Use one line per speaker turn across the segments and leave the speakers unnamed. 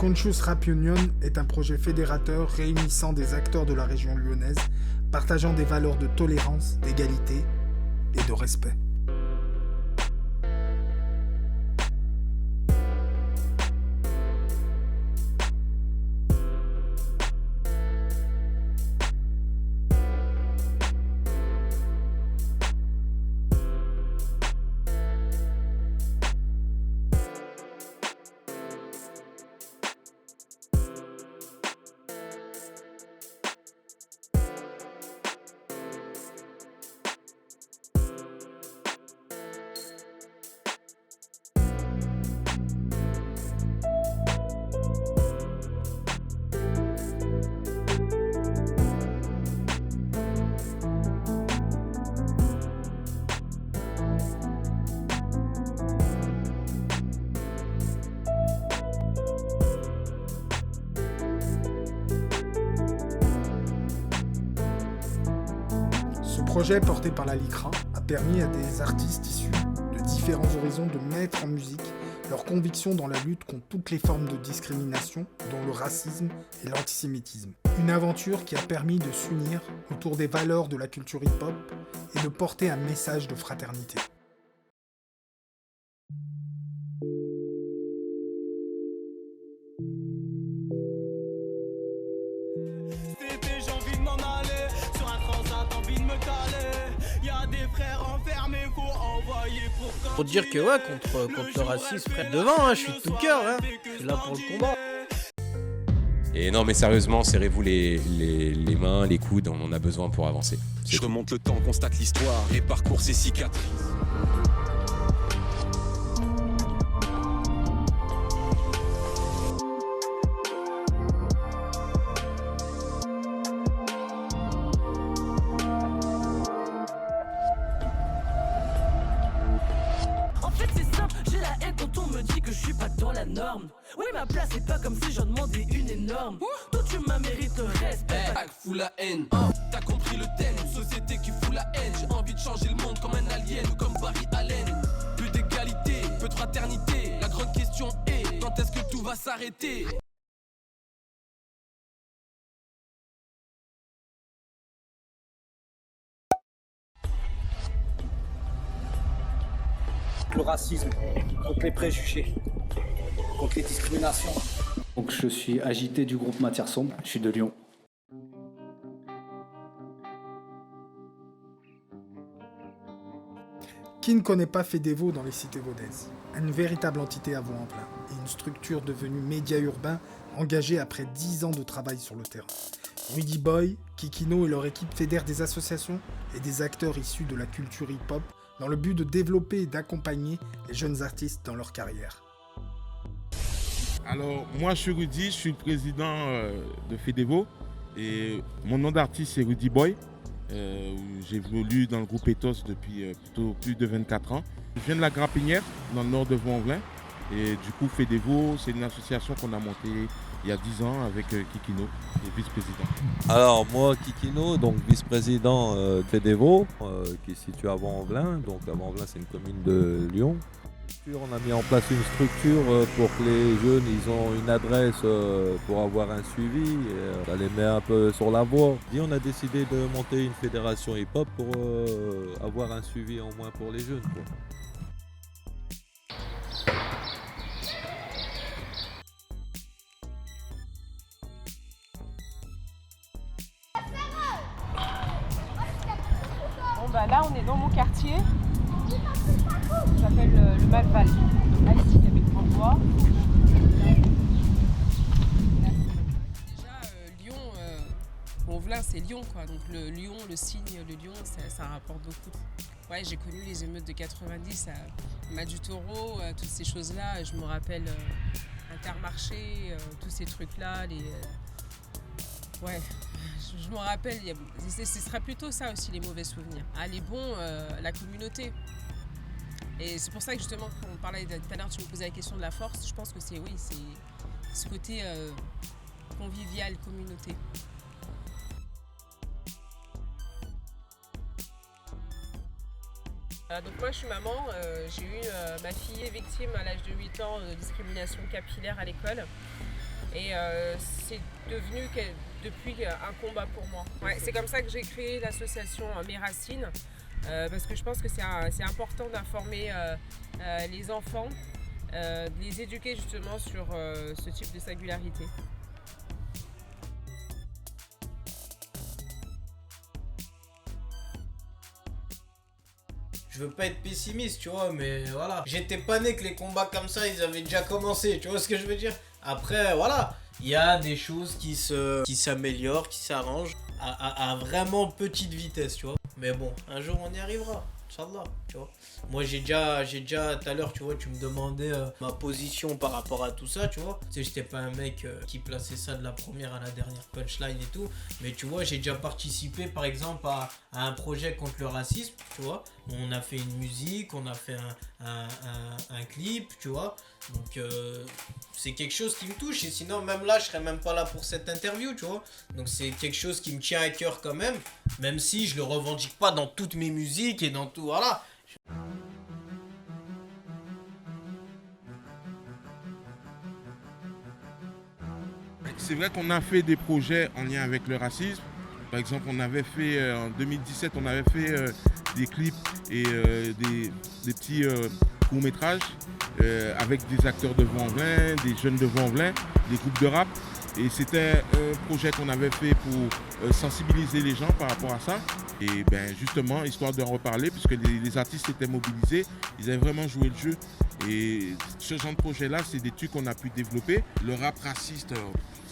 Conscious Rap Union est un projet fédérateur réunissant des acteurs de la région lyonnaise, partageant des valeurs de tolérance, d'égalité et de respect. Ce projet porté par la LICRA a permis à des artistes issus de différents horizons de mettre en musique leurs convictions dans la lutte contre toutes les formes de discrimination, dont le racisme et l'antisémitisme. Une aventure qui a permis de s'unir autour des valeurs de la culture hip-hop et de porter un message de fraternité.
Pour dire que ouais, contre le racisme, frère, devant, hein, je suis de tout cœur, hein. Je suis là pour le combat.
Et non mais sérieusement, serrez-vous les mains, les coudes, on en a besoin pour avancer.
Je remonte le temps, constate l'histoire, les parcours, ses cicatrices.
Oui, ma place est pas comme si j'en demandais une énorme. Toi tu m'as mérite le respect.
Fout la haine, t'as compris le thème. Une société qui fout la haine. J'ai envie de changer le monde comme un alien ou comme Barry Allen. Plus d'égalité, peu de fraternité. La grande question est, quand est-ce que tout va s'arrêter?
Le racisme, contre les préjugés, contre les discriminations. Donc je suis agité du groupe Matière Sombre, je suis de Lyon.
Qui ne connaît pas Fedevo dans les cités vaudaises? Une véritable entité à Vaux-en-Velin et une structure devenue média urbain engagée après 10 ans de travail sur le terrain. Rudy Boy, Kikino et leur équipe fédèrent des associations et des acteurs issus de la culture hip-hop dans le but de développer et d'accompagner les jeunes artistes dans leur carrière.
Alors, moi je suis Rudy, je suis le président de Fedevo et mon nom d'artiste c'est Rudy Boy. J'évolue dans le groupe Ethos depuis plutôt plus de 24 ans. Je viens de la Grapinière, dans le nord de Vaux-en-Velin. Et du coup, Fedevo, c'est une association qu'on a montée il y a 10 ans avec Kikino, le vice-président.
Alors moi, Kikino, donc vice-président de Fedevo, qui est situé à Vaux-en-Velin. Donc à Vaux-en-Velin, c'est une commune de Lyon. On a mis en place une structure pour que les jeunes ils ont une adresse pour avoir un suivi, et ça les met un peu sur la voie. Et on a décidé de monter une fédération hip-hop pour avoir un suivi en moins pour les jeunes, quoi.
Bon bah là on est dans mon quartier. Ça s'appelle le Malval, Alstique avec Grand-Bois.
Déjà, Lyon, Vaux-en-Velin c'est Lyon quoi, donc le lion, le signe, le lion, ça rapporte beaucoup. Ouais, j'ai connu les émeutes de 90 à Mas du Taureau, toutes ces choses-là, je me rappelle Intermarché, tous ces trucs-là, ouais, je me rappelle, ce sera plutôt ça aussi les mauvais souvenirs. Ah, les bons, la communauté. Et c'est pour ça que justement, quand on parlait tout à l'heure, tu me posais la question de la force, je pense que c'est ce côté convivial, communauté. Donc moi je suis maman, j'ai eu ma fille est victime à l'âge de 8 ans de discrimination capillaire à l'école. Et c'est devenu depuis un combat pour moi. Ouais, c'est comme ça que j'ai créé l'association Mes Racines, parce que je pense que c'est important d'informer les enfants, de les éduquer justement sur ce type de singularité.
Je veux pas être pessimiste, tu vois, mais voilà. J'étais pas né que les combats comme ça, ils avaient déjà commencé, tu vois ce que je veux dire? Après, voilà, il y a des choses qui s'améliorent, qui s'arrangent à vraiment petite vitesse, tu vois. Mais bon, un jour on y arrivera, Inch'Allah, tu vois. Moi j'ai déjà tout à l'heure, tu vois, tu me demandais ma position par rapport à tout ça, tu vois. Tu sais, j'étais pas un mec qui plaçait ça de la première à la dernière punchline et tout. Mais tu vois, j'ai déjà participé par exemple à un projet contre le racisme, tu vois. On a fait une musique, on a fait un clip, tu vois. Donc c'est quelque chose qui me touche, et sinon même là je serais même pas là pour cette interview, tu vois. Donc c'est quelque chose qui me tient à cœur quand même si je le revendique pas dans toutes mes musiques et dans tout, voilà.
C'est vrai qu'on a fait des projets en lien avec le racisme. Par exemple, on avait fait en 2017, on avait fait des clips et des petits courts-métrages avec des acteurs de Vaux-en-Velin, des jeunes de Vaux-en-Velin, des groupes de rap. Et c'était un projet qu'on avait fait pour sensibiliser les gens par rapport à ça. Et ben justement, histoire d'en reparler, puisque les artistes étaient mobilisés, ils avaient vraiment joué le jeu. Et ce genre de projet-là, c'est des trucs qu'on a pu développer. Le rap raciste,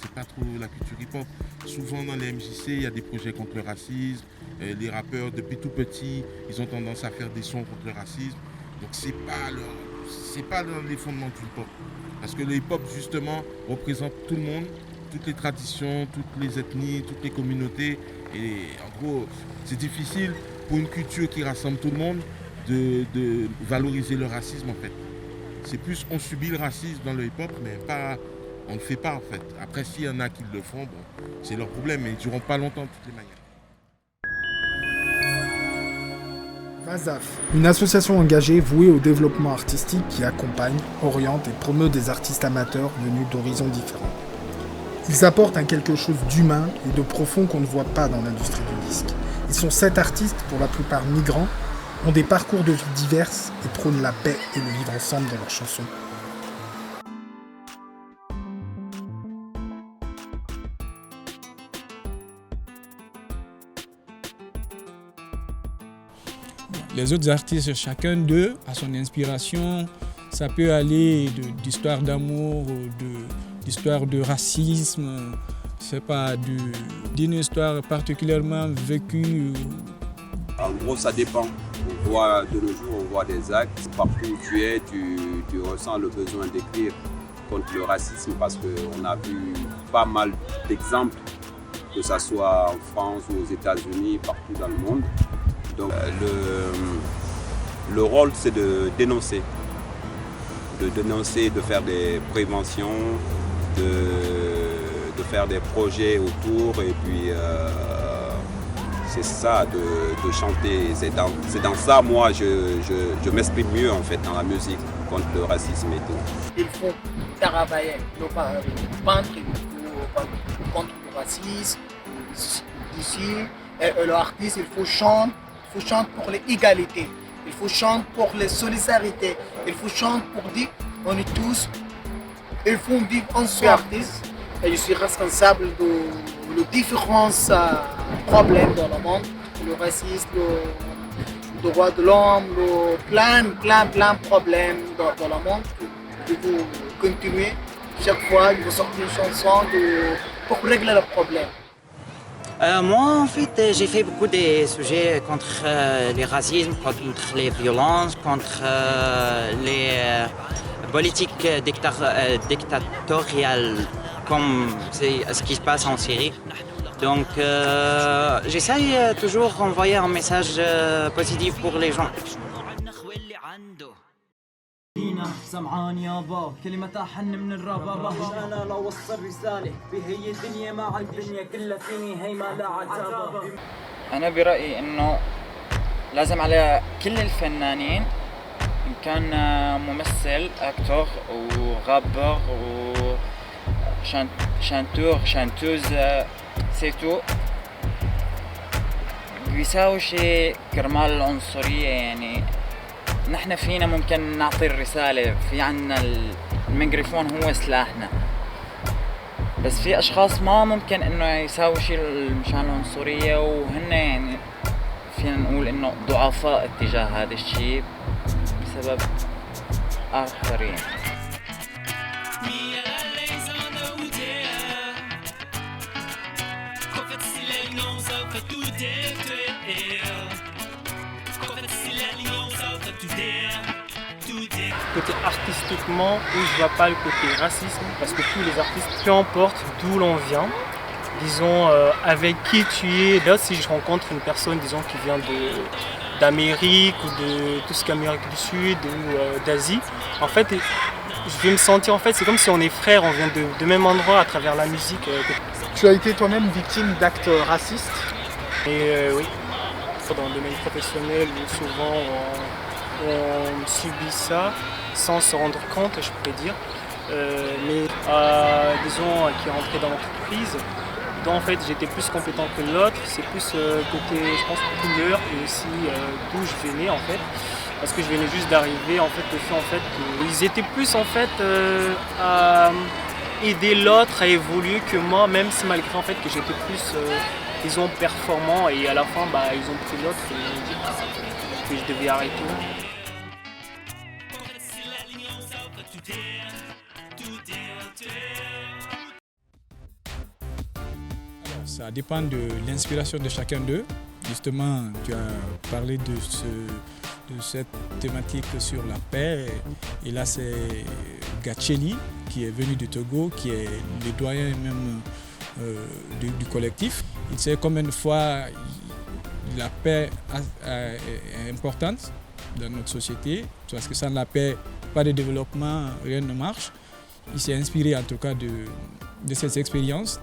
c'est pas trop la culture hip-hop. Souvent dans les MJC, il y a des projets contre le racisme. Les rappeurs, depuis tout petit, ils ont tendance à faire des sons contre le racisme. Donc c'est pas dans les fondements du hip-hop. Parce que le hip-hop, justement, représente tout le monde, toutes les traditions, toutes les ethnies, toutes les communautés. Et en gros, c'est difficile pour une culture qui rassemble tout le monde de valoriser le racisme, en fait. C'est plus on subit le racisme dans le hip-hop, mais on ne le fait pas, en fait. Après, s'il y en a qui le font, bon, c'est leur problème, mais ils ne dureront pas longtemps de toutes les manières.
VASAF, une association engagée vouée au développement artistique qui accompagne, oriente et promeut des artistes amateurs venus d'horizons différents. Ils apportent un quelque chose d'humain et de profond qu'on ne voit pas dans l'industrie du disque. Ils sont 7 artistes, pour la plupart migrants, ont des parcours de vie diverses et prônent la paix et le vivre ensemble dans leurs chansons.
Les autres artistes, chacun d'eux a son inspiration. Ça peut aller d'histoires d'amour, d'histoires de racisme, c'est pas d'une histoire particulièrement vécue.
En gros, ça dépend. On voit de nos jours, on voit des actes. Partout où tu es, tu ressens le besoin d'écrire contre le racisme parce qu'on a vu pas mal d'exemples, que ce soit en France ou aux États-Unis, partout dans le monde. Donc le rôle, c'est de dénoncer. De faire des préventions, de faire des projets autour et puis c'est ça, de chanter. C'est dans ça, moi, je m'exprime mieux en fait dans la musique contre le racisme et tout.
Il faut travailler, contre le racisme ici. Et l'artiste, il faut chanter pour l'égalité. Il faut chanter pour la solidarité. Il faut chanter pour dire on est tous. Il faut vivre ensemble. Et je suis responsable de différents problèmes dans le monde. Le racisme, le droit de l'homme, plein de problèmes dans le monde. Je vais continuer. Chaque fois, je vais sortir une chanson pour régler le problème.
Moi, en fait, j'ai fait beaucoup de sujets contre les racismes, contre les violences, contre les politiques dictatoriales, comme c'est ce qui se passe en Syrie. Donc, j'essaye toujours d'envoyer un message positif pour les gens.
سمعان يابا كلمة أحن من الربابة أنا لو وصل رسالة بهي الدنيا مع الدنيا كلها فيني هي ما لا عتابة.
أنا برأيي إنه لازم على كل الفنانين إن كان ممثل أكتور وغابر chanteur, chanteuse, c'est tout. بيساوي شيء كرمال العنصرية يعني نحن فينا ممكن نعطي الرسالة في عنا الميكروفون هو سلاحنا بس في أشخاص ما ممكن إنه يساوي شيء مشان العنصرية وهن يعني فينا نقول إنه ضعفاء اتجاه هذا الشيء بسبب آخرين.
Côté artistiquement, où je vois pas le côté racisme, parce que tous les artistes, peu importe d'où l'on vient, disons avec qui tu es, là si je rencontre une personne disons qui vient d'Amérique ou de tout ce qu'Amérique du Sud ou d'Asie, en fait je vais me sentir en fait c'est comme si on est frères, on vient de même endroit à travers la musique.
Tu as été toi-même victime d'actes racistes?
Et oui, dans le domaine professionnel où souvent on subit ça sans se rendre compte, je pourrais dire. Mais disons qui est rentré dans l'entreprise, dont en fait j'étais plus compétent que l'autre, c'est plus côté je pense couleur et aussi d'où je venais en fait. Parce que je venais juste d'arriver, en fait, le fait en fait qu'ils étaient plus en fait à aider l'autre à évoluer que moi, même si malgré en fait que j'étais plus disons performant et à la fin bah ils ont pris l'autre et ils ont dit que je devais arrêter.
Ça dépend de l'inspiration de chacun d'eux. Justement, tu as parlé de cette thématique sur la paix. Et là, c'est Gatcheli qui est venu du Togo, qui est le doyen même du collectif. Il sait combien de fois la paix est importante dans notre société, parce que sans la paix, pas de développement, rien ne marche. Il s'est inspiré en tout cas de cette expérience.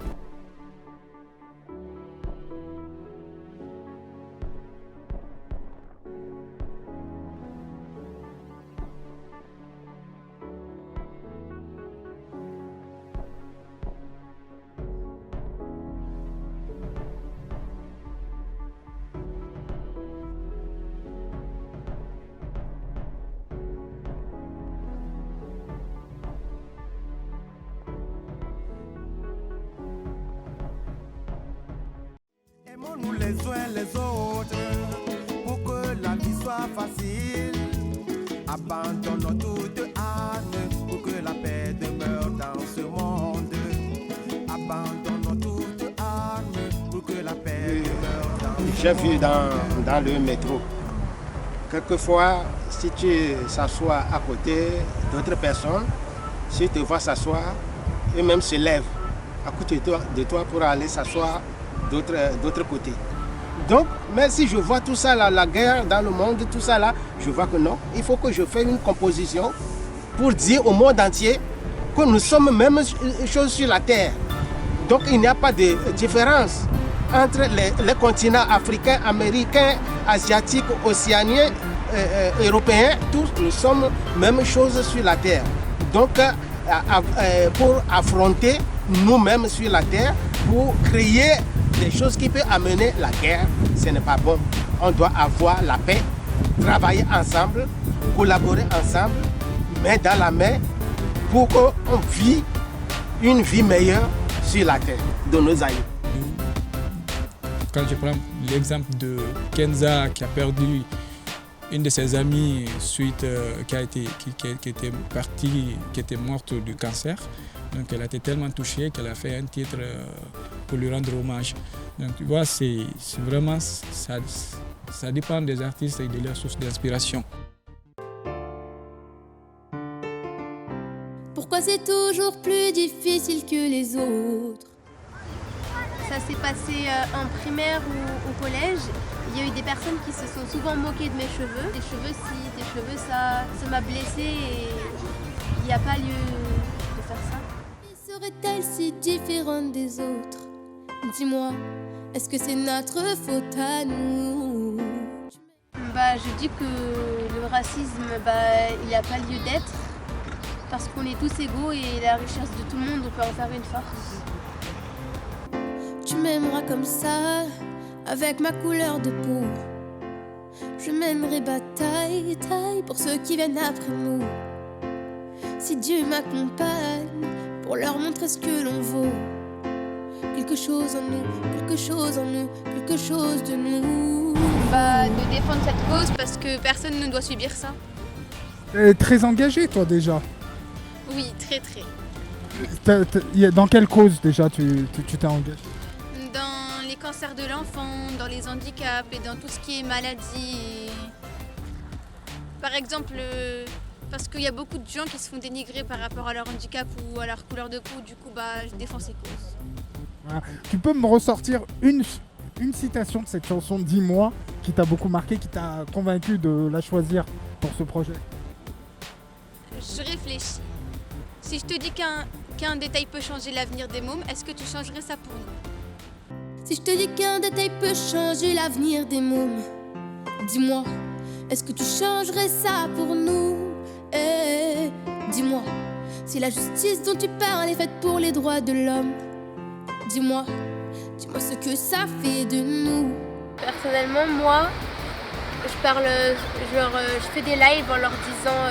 Aimons-nous les uns les autres pour que la vie soit facile. Abandonnons toute haine pour que la paix demeure dans ce monde. Abandonnons toute haine pour que la paix demeure dans ce monde.
J'ai vu dans le métro, quelquefois, si tu s'assois à côté d'autres personnes, si tu vois s'asseoir, eux-mêmes se lèvent à côté de toi pour aller s'asseoir d'autre côté. Donc, mais si je vois tout ça, là, la guerre dans le monde, tout ça là, je vois que non, il faut que je fasse une composition pour dire au monde entier que nous sommes même chose sur la terre. Donc il n'y a pas de différence entre les continents africains, américains, asiatiques, océaniens, européens, tous nous sommes même chose sur la terre. Donc pour affronter nous-mêmes sur la terre, pour créer des choses qui peuvent amener la guerre, ce n'est pas bon. On doit avoir la paix, travailler ensemble, collaborer ensemble, main dans la main, pour qu'on vive une vie meilleure sur la terre de nos aïeux.
Quand je prends l'exemple de Kenza qui a perdu une de ses amies suite qui était morte du cancer. Donc elle a été tellement touchée qu'elle a fait un titre pour lui rendre hommage. Donc tu vois, c'est vraiment, ça dépend des artistes et de leur source d'inspiration.
Pourquoi c'est toujours plus difficile que les autres?
Ça s'est passé en primaire ou au collège. Il y a eu des personnes qui se sont souvent moquées de mes cheveux. Tes cheveux ci, tes cheveux ça. Ça m'a blessée et il n'y a pas lieu de faire ça.
Serait-elle si différente des autres? Dis-moi, est-ce que c'est notre faute à nous?
Je dis que le racisme, il n'a pas lieu d'être. parce qu'on est tous égaux et la richesse de tout le monde, on peut en faire une force.
Tu m'aimeras comme ça, avec ma couleur de peau. Je mènerai bataille, taille pour ceux qui viennent après nous. Si Dieu m'accompagne, pour leur montrer ce que l'on vaut. Quelque chose en nous, quelque chose en nous, quelque chose de nous.
De défendre cette cause parce que personne ne doit subir ça.
T'es très engagé toi déjà.
Oui, très.
Dans quelle cause déjà tu t'es engagé?
Dans les cancers de l'enfant, dans les handicaps et dans tout ce qui est maladie. Par exemple, parce qu'il y a beaucoup de gens qui se font dénigrer par rapport à leur handicap ou à leur couleur de peau, du coup je défends ces causes.
Voilà. Tu peux me ressortir une citation de cette chanson Dis-moi qui t'a beaucoup marqué, qui t'a convaincu de la choisir pour ce projet?
Je réfléchis. Si je te dis qu'un détail peut changer l'avenir des mômes, est-ce que tu changerais ça pour nous?
Si je te dis qu'un détail peut changer l'avenir des mômes, dis-moi, est-ce que tu changerais ça pour nous? Dis-moi, si la justice dont tu parles est faite pour les droits de l'homme, dis-moi ce que ça fait de nous.
Personnellement, moi, je fais des lives en leur disant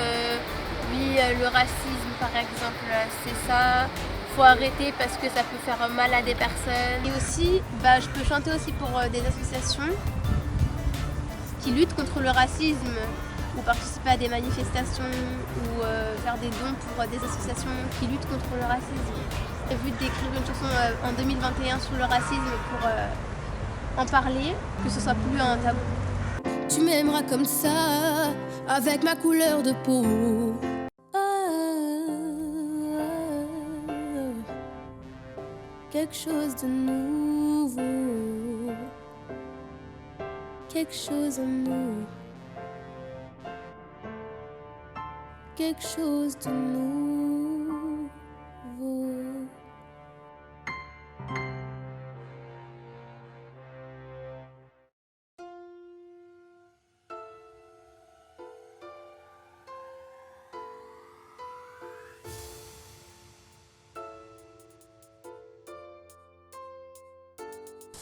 oui, le racisme par exemple, c'est ça, faut arrêter parce que ça peut faire mal à des personnes. Et aussi, je peux chanter aussi pour des associations qui luttent contre le racisme ou participer à des manifestations ou faire des dons pour des associations qui luttent contre le racisme. J'ai prévu d'écrire une chanson en 2021 sur le racisme pour en parler, que ce soit plus un tabou.
Tu m'aimeras comme ça, avec ma couleur de peau. Quelque chose de nouveau, quelque chose en nous, quelque chose de nouveau.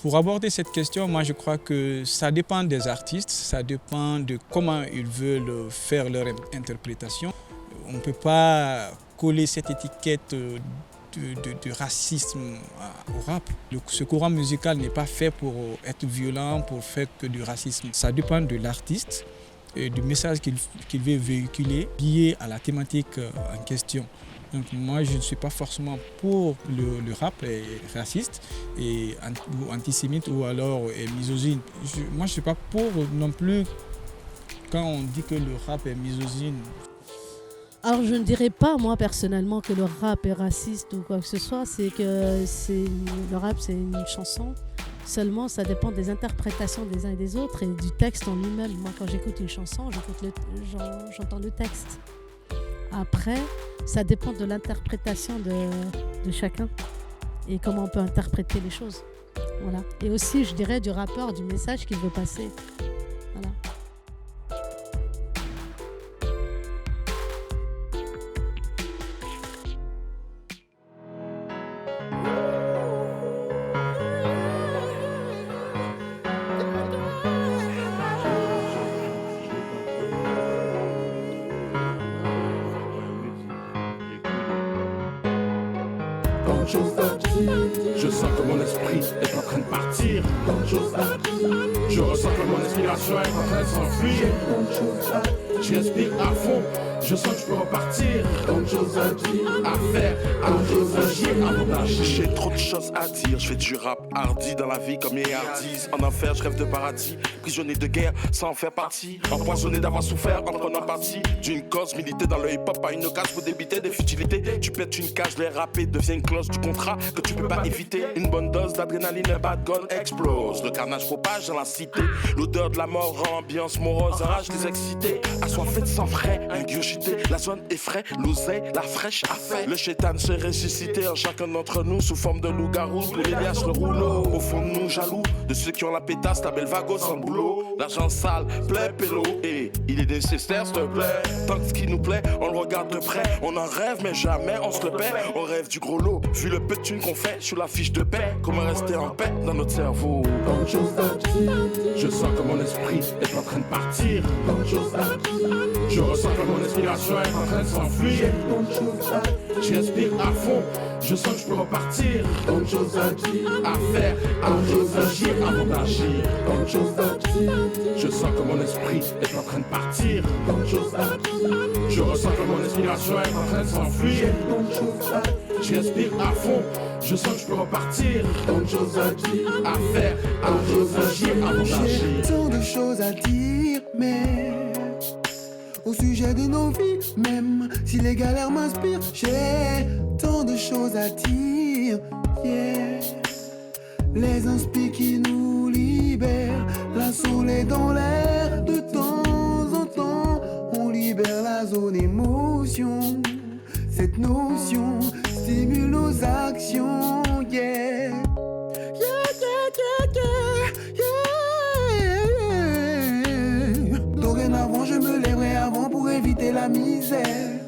Pour aborder cette question, moi je crois que ça dépend des artistes, ça dépend de comment ils veulent faire leur interprétation. On ne peut pas coller cette étiquette de racisme au rap. Ce courant musical n'est pas fait pour être violent, pour faire que du racisme. Ça dépend de l'artiste et du message qu'il veut véhiculer, lié à la thématique en question. Donc moi, je ne suis pas forcément pour le rap raciste ou antisémite ou alors misogyne. Moi, je ne suis pas pour non plus quand on dit que le rap est misogyne.
Alors je ne dirais pas, moi personnellement, que le rap est raciste ou quoi que ce soit. C'est que le rap, c'est une chanson. Seulement, ça dépend des interprétations des uns et des autres et du texte en lui-même. Moi, quand j'écoute une chanson, j'entends le texte. Après, ça dépend de l'interprétation de chacun et comment on peut interpréter les choses. Voilà. Et aussi, je dirais, du rappeur, du message qu'il veut passer. Voilà.
Je sens que mon esprit est en train de partir. Je ressens que mon inspiration est en train de s'enfuir. Je respire à fond. Je sens que je peux repartir. Tant de choses à dire, à faire, tant de choses à agir, à partager.
J'ai trop de choses à dire. Je fais du rap hardi dans la vie comme les hardis. En enfer, je rêve de paradis. Prisonnier de guerre, sans en faire partie. Empoisonné d'avoir souffert en prenant partie d'une cause militée dans le hip-hop. Pas une cage pour débiter des futilités. Tu pètes une cage, les rapper devient une clause du contrat que tu peux pas éviter. Une bonne dose d'adrénaline, un bad gun explose. Le carnage propage dans la cité. L'odeur de la mort rend ambiance morose. Enrage les excités. Assoiffés de sang frais, un gueux agité, la zone est frais, l'oseille, la fraîche a fait. Le chétan se ressuscité en chacun d'entre nous sous forme de loup-garou. Pour Elias le rouleau, au fond de nous jaloux de ceux qui ont la pétasse, la belle vago sans boulot. L'argent sale, plaît, pélo, et il est nécessaire, s'il te plaît. Tant que ce qui nous plaît, on le regarde de près. On en rêve, mais jamais on se le paie. On rêve du gros lot, vu le peu de thunes qu'on fait sur la fiche de paix. Comment rester en paix dans notre cerveau?
Tant de choses à dire, je sens que mon esprit est en train de partir. Tant de choses à dire, je ressens que mon inspiration est en train de s'enfuir. Tant de choses à dire, je respire à fond, je sens que je peux repartir. Tant de choses à dire, à faire, tant de choses à agir avant d'agir. Tant de choses à dire, je sens que mon esprit est en train de partir. Tant de choses à dire, je ressens que mon inspiration est en train de s'enfuir. Tant de choses à dire, je respire à fond, je sens que je peux repartir. Tant de choses à dire, à faire, tant de choses à agir avant d'agir.
Tant de choses à dire, mais au sujet de nos vies, même si les galères m'inspirent, j'ai tant de choses à dire, yeah. Les inspires qui nous libèrent, laissons-les dans l'air. De temps en temps, on libère la zone émotion. Cette notion stimule nos actions, yeah. Yeah, yeah, yeah, yeah, yeah. Dorénavant, je me lèverai avant pour éviter la misère.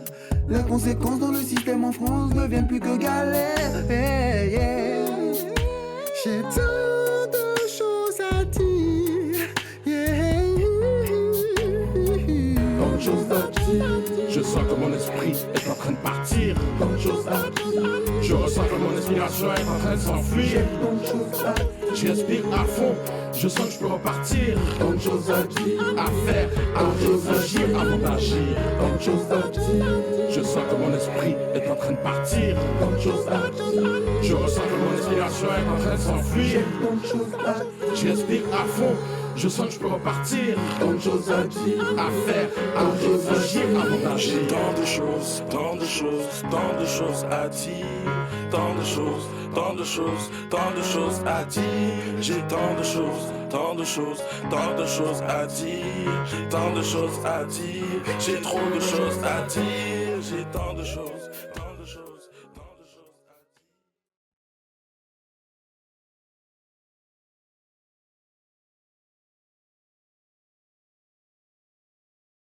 Les conséquences dans le système en France deviennent plus que galère, yeah, yeah. J'ai tant de choses à dire, yeah.
Tant de choses à dire, je sens que mon esprit est en train de partir. Tant de choses à dire, je ressens que mon inspiration est en train de s'enfuir. Tant de choses à dire, je respire à fond, je sens que je peux repartir. Tant de choses à dire, à faire, tant de choses à agir avant d'agir. Tant de choses à dire, je sens que mon esprit est en train de partir. Tant de choses à dire, je ressens que mon inspiration est en train de s'enfuir. Tant de choses à dire, je respire à fond, je sens que je peux repartir. Tant de choses à dire, à faire, tant de choses à agir avant d'agir.
Tant de choses, tant de choses, tant de choses à dire. Tant de choses, tant de choses, tant de choses à dire. J'ai tant de choses, tant de choses, tant de choses à dire. J'ai tant de choses à dire. J'ai trop de choses à dire. J'ai tant de choses.